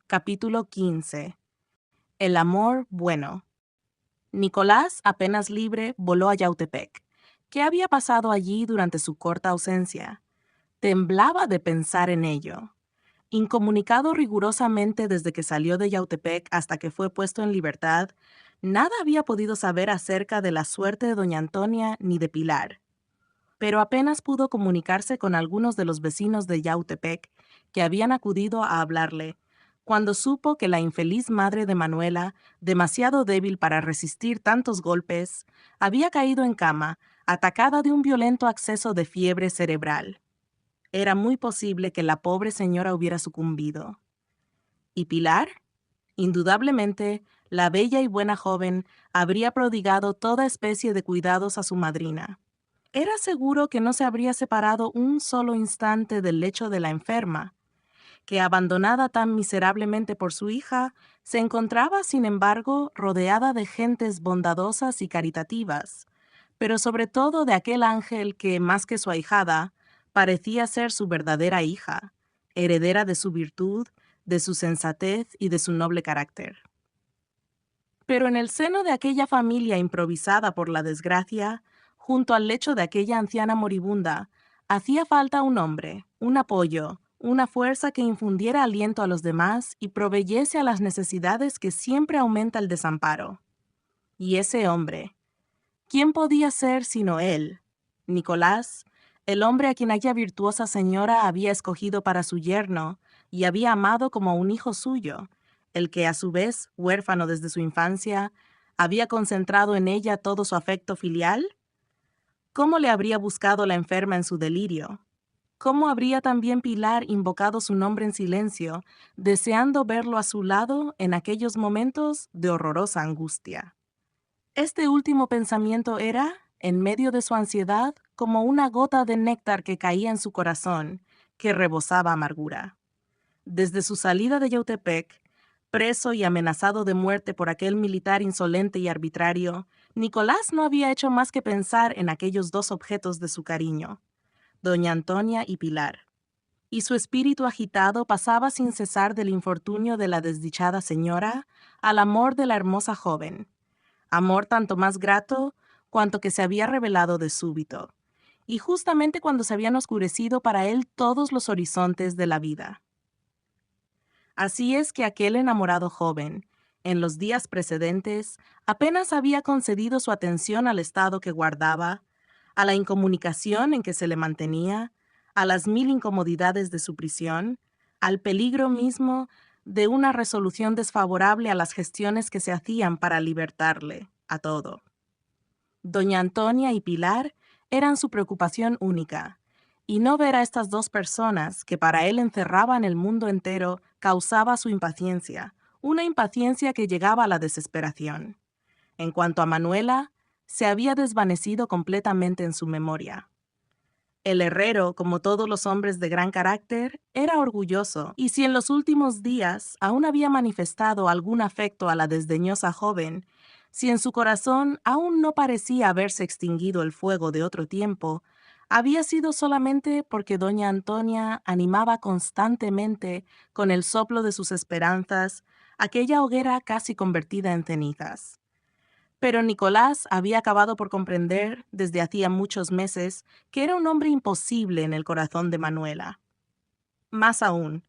Capítulo 15. El amor bueno. Nicolás, apenas libre, voló a Yautepec. ¿Qué había pasado allí durante su corta ausencia? Temblaba de pensar en ello. Incomunicado rigurosamente desde que salió de Yautepec hasta que fue puesto en libertad, nada había podido saber acerca de la suerte de doña Antonia ni de Pilar. Pero apenas pudo comunicarse con algunos de los vecinos de Yautepec que habían acudido a hablarle, cuando supo que la infeliz madre de Manuela, demasiado débil para resistir tantos golpes, había caído en cama, atacada de un violento acceso de fiebre cerebral. Era muy posible que la pobre señora hubiera sucumbido. ¿Y Pilar? Indudablemente, la bella y buena joven habría prodigado toda especie de cuidados a su madrina. Era seguro que no se habría separado un solo instante del lecho de la enferma, que abandonada tan miserablemente por su hija, se encontraba, sin embargo, rodeada de gentes bondadosas y caritativas, pero sobre todo de aquel ángel que, más que su ahijada, parecía ser su verdadera hija, heredera de su virtud, de su sensatez y de su noble carácter. Pero en el seno de aquella familia improvisada por la desgracia, junto al lecho de aquella anciana moribunda, hacía falta un hombre, un apoyo, una fuerza que infundiera aliento a los demás y proveyese a las necesidades que siempre aumenta el desamparo. Y ese hombre, ¿quién podía ser sino él? Nicolás, el hombre a quien aquella virtuosa señora había escogido para su yerno y había amado como un hijo suyo, el que a su vez, huérfano desde su infancia, había concentrado en ella todo su afecto filial. ¿Cómo le habría buscado la enferma en su delirio? ¿Cómo habría también Pilar invocado su nombre en silencio, deseando verlo a su lado en aquellos momentos de horrorosa angustia? Este último pensamiento era, en medio de su ansiedad, como una gota de néctar que caía en su corazón, que rebosaba amargura. Desde su salida de Yautepec, preso y amenazado de muerte por aquel militar insolente y arbitrario, Nicolás no había hecho más que pensar en aquellos dos objetos de su cariño, doña Antonia y Pilar. Y su espíritu agitado pasaba sin cesar del infortunio de la desdichada señora al amor de la hermosa joven, amor tanto más grato cuanto que se había revelado de súbito, y justamente cuando se habían oscurecido para él todos los horizontes de la vida. Así es que aquel enamorado joven, en los días precedentes, apenas había concedido su atención al estado que guardaba, a la incomunicación en que se le mantenía, a las mil incomodidades de su prisión, al peligro mismo de una resolución desfavorable a las gestiones que se hacían para libertarle, a todo. Doña Antonia y Pilar eran su preocupación única, y no ver a estas dos personas que para él encerraban el mundo entero causaba su impaciencia, una impaciencia que llegaba a la desesperación. En cuanto a Manuela, se había desvanecido completamente en su memoria. El herrero, como todos los hombres de gran carácter, era orgulloso, y si en los últimos días aún había manifestado algún afecto a la desdeñosa joven, si en su corazón aún no parecía haberse extinguido el fuego de otro tiempo, había sido solamente porque doña Antonia animaba constantemente con el soplo de sus esperanzas aquella hoguera casi convertida en cenizas. Pero Nicolás había acabado por comprender, desde hacía muchos meses, que era un hombre imposible en el corazón de Manuela. Más aún,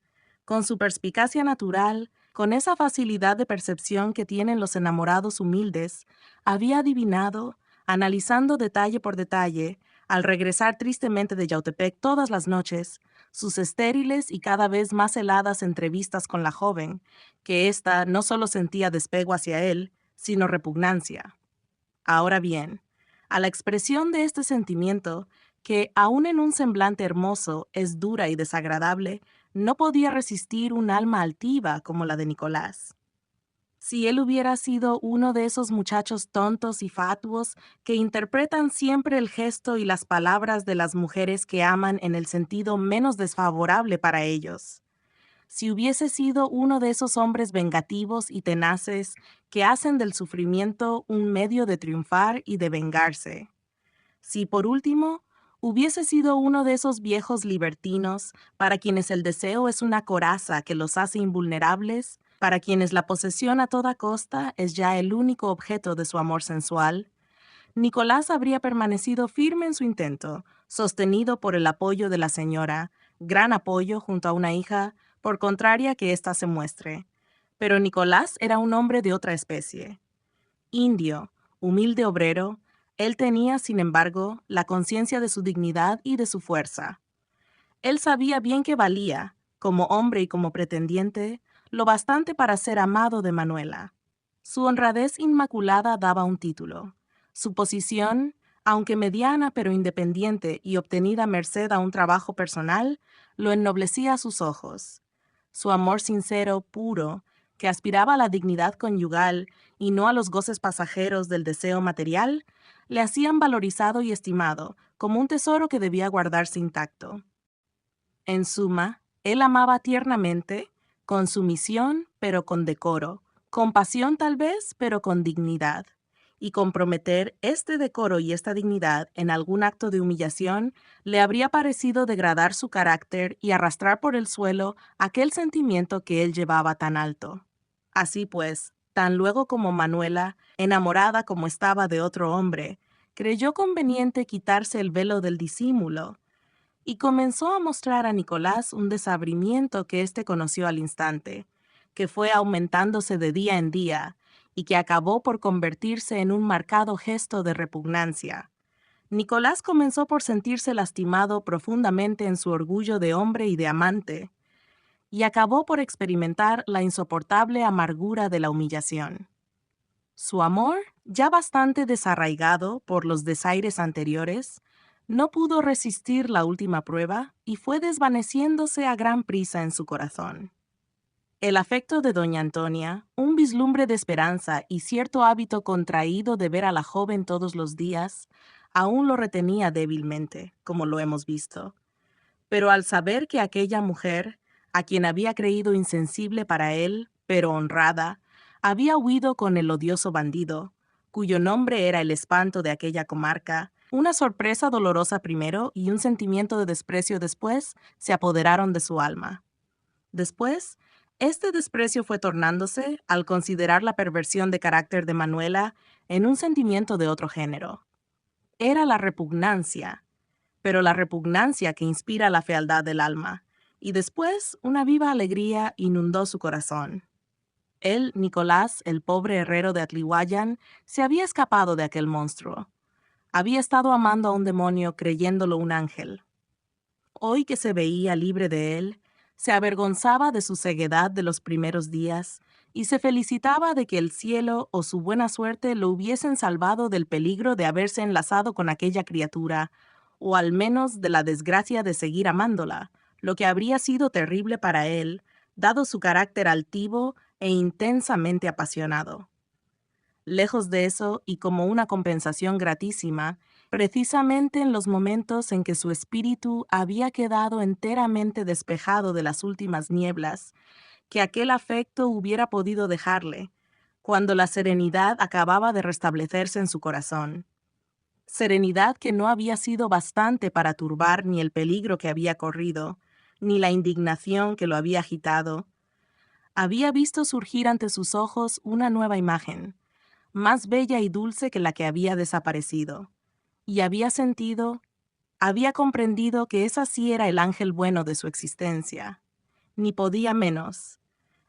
con su perspicacia natural, con esa facilidad de percepción que tienen los enamorados humildes, había adivinado, analizando detalle por detalle, al regresar tristemente de Yautepec todas las noches, sus estériles y cada vez más heladas entrevistas con la joven, que ésta no solo sentía despego hacia él, sino repugnancia. Ahora bien, a la expresión de este sentimiento, que aun en un semblante hermoso es dura y desagradable, no podía resistir un alma altiva como la de Nicolás. Si él hubiera sido uno de esos muchachos tontos y fatuos que interpretan siempre el gesto y las palabras de las mujeres que aman en el sentido menos desfavorable para ellos, si hubiese sido uno de esos hombres vengativos y tenaces que hacen del sufrimiento un medio de triunfar y de vengarse. Si, por último, Hubiese sido uno de esos viejos libertinos para quienes el deseo es una coraza que los hace invulnerables, para quienes la posesión a toda costa es ya el único objeto de su amor sensual. Nicolás habría permanecido firme en su intento, sostenido por el apoyo de la señora, gran apoyo junto a una hija, por contraria que ésta se muestre. Pero Nicolás era un hombre de otra especie. Indio, humilde obrero, él tenía, sin embargo, la conciencia de su dignidad y de su fuerza. Él sabía bien que valía, como hombre y como pretendiente, lo bastante para ser amado de Manuela. Su honradez inmaculada daba un título. Su posición, aunque mediana pero independiente y obtenida a merced a un trabajo personal, lo ennoblecía a sus ojos. Su amor sincero, puro, que aspiraba a la dignidad conyugal y no a los goces pasajeros del deseo material, le hacían valorizado y estimado, como un tesoro que debía guardarse intacto. En suma, él amaba tiernamente, con sumisión, pero con decoro, con pasión tal vez, pero con dignidad. Y comprometer este decoro y esta dignidad en algún acto de humillación le habría parecido degradar su carácter y arrastrar por el suelo aquel sentimiento que él llevaba tan alto. Así pues, tan luego como Manuela, enamorada como estaba de otro hombre, creyó conveniente quitarse el velo del disimulo, y comenzó a mostrar a Nicolás un desabrimiento que éste conoció al instante, que fue aumentándose de día en día y que acabó por convertirse en un marcado gesto de repugnancia. Nicolás comenzó por sentirse lastimado profundamente en su orgullo de hombre y de amante, y acabó por experimentar la insoportable amargura de la humillación. Su amor, ya bastante desarraigado por los desaires anteriores, no pudo resistir la última prueba y fue desvaneciéndose a gran prisa en su corazón. El afecto de doña Antonia, un vislumbre de esperanza y cierto hábito contraído de ver a la joven todos los días, aún lo retenía débilmente, como lo hemos visto. Pero al saber que aquella mujer, a quien había creído insensible para él, pero honrada, había huido con el odioso bandido, cuyo nombre era el espanto de aquella comarca, una sorpresa dolorosa primero y un sentimiento de desprecio después se apoderaron de su alma. Después, este desprecio fue tornándose, al considerar la perversión de carácter de Manuela, en un sentimiento de otro género. Era la repugnancia, pero la repugnancia que inspira la fealdad del alma, y después una viva alegría inundó su corazón. Él, Nicolás, el pobre herrero de Atlihuayan, se había escapado de aquel monstruo. Había estado amando a un demonio creyéndolo un ángel. Hoy que se veía libre de él, se avergonzaba de su ceguedad de los primeros días y se felicitaba de que el cielo o su buena suerte lo hubiesen salvado del peligro de haberse enlazado con aquella criatura, o al menos de la desgracia de seguir amándola, lo que habría sido terrible para él, dado su carácter altivo e intensamente apasionado. Lejos de eso, y como una compensación gratísima, precisamente en los momentos en que su espíritu había quedado enteramente despejado de las últimas nieblas, que aquel afecto hubiera podido dejarle, cuando la serenidad acababa de restablecerse en su corazón. Serenidad que no había sido bastante para turbar ni el peligro que había corrido, ni la indignación que lo había agitado. Había visto surgir ante sus ojos una nueva imagen, más bella y dulce que la que había desaparecido, y había sentido, había comprendido que esa sí era el ángel bueno de su existencia. Ni podía menos.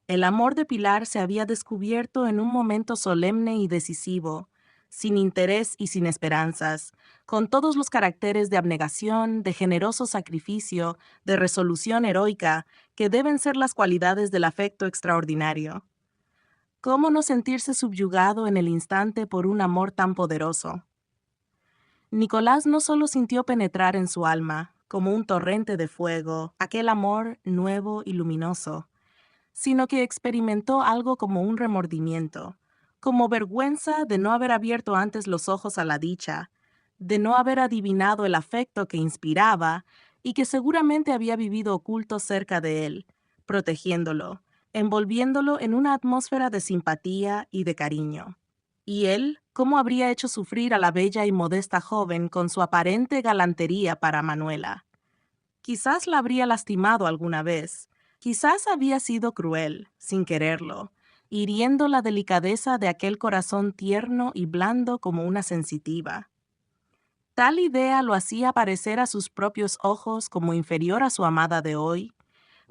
El amor de Pilar se había descubierto en un momento solemne y decisivo, sin interés y sin esperanzas, con todos los caracteres de abnegación, de generoso sacrificio, de resolución heroica, que deben ser las cualidades del afecto extraordinario. ¿Cómo no sentirse subyugado en el instante por un amor tan poderoso? Nicolás no solo sintió penetrar en su alma, como un torrente de fuego, aquel amor nuevo y luminoso, sino que experimentó algo como un remordimiento, como vergüenza de no haber abierto antes los ojos a la dicha, de no haber adivinado el afecto que inspiraba y que seguramente había vivido oculto cerca de él, protegiéndolo, envolviéndolo en una atmósfera de simpatía y de cariño. Y él, ¿cómo habría hecho sufrir a la bella y modesta joven con su aparente galantería para Manuela? Quizás la habría lastimado alguna vez, quizás había sido cruel, sin quererlo, hiriendo la delicadeza de aquel corazón tierno y blando como una sensitiva. Tal idea lo hacía parecer a sus propios ojos como inferior a su amada de hoy,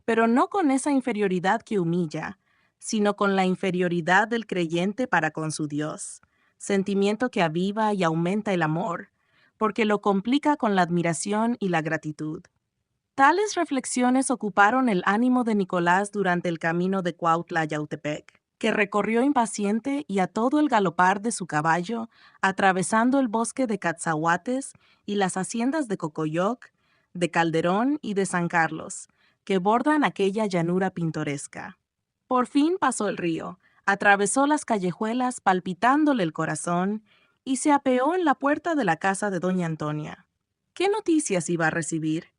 pero no con esa inferioridad que humilla, sino con la inferioridad del creyente para con su Dios, sentimiento que aviva y aumenta el amor, porque lo complica con la admiración y la gratitud. Tales reflexiones ocuparon el ánimo de Nicolás durante el camino de Cuautla a Yautepec, que recorrió impaciente y a todo el galopar de su caballo, atravesando el bosque de Catzahuates y las haciendas de Cocoyoc, de Calderón y de San Carlos, que bordan aquella llanura pintoresca. Por fin pasó el río, atravesó las callejuelas palpitándole el corazón y se apeó en la puerta de la casa de doña Antonia. ¿Qué noticias iba a recibir?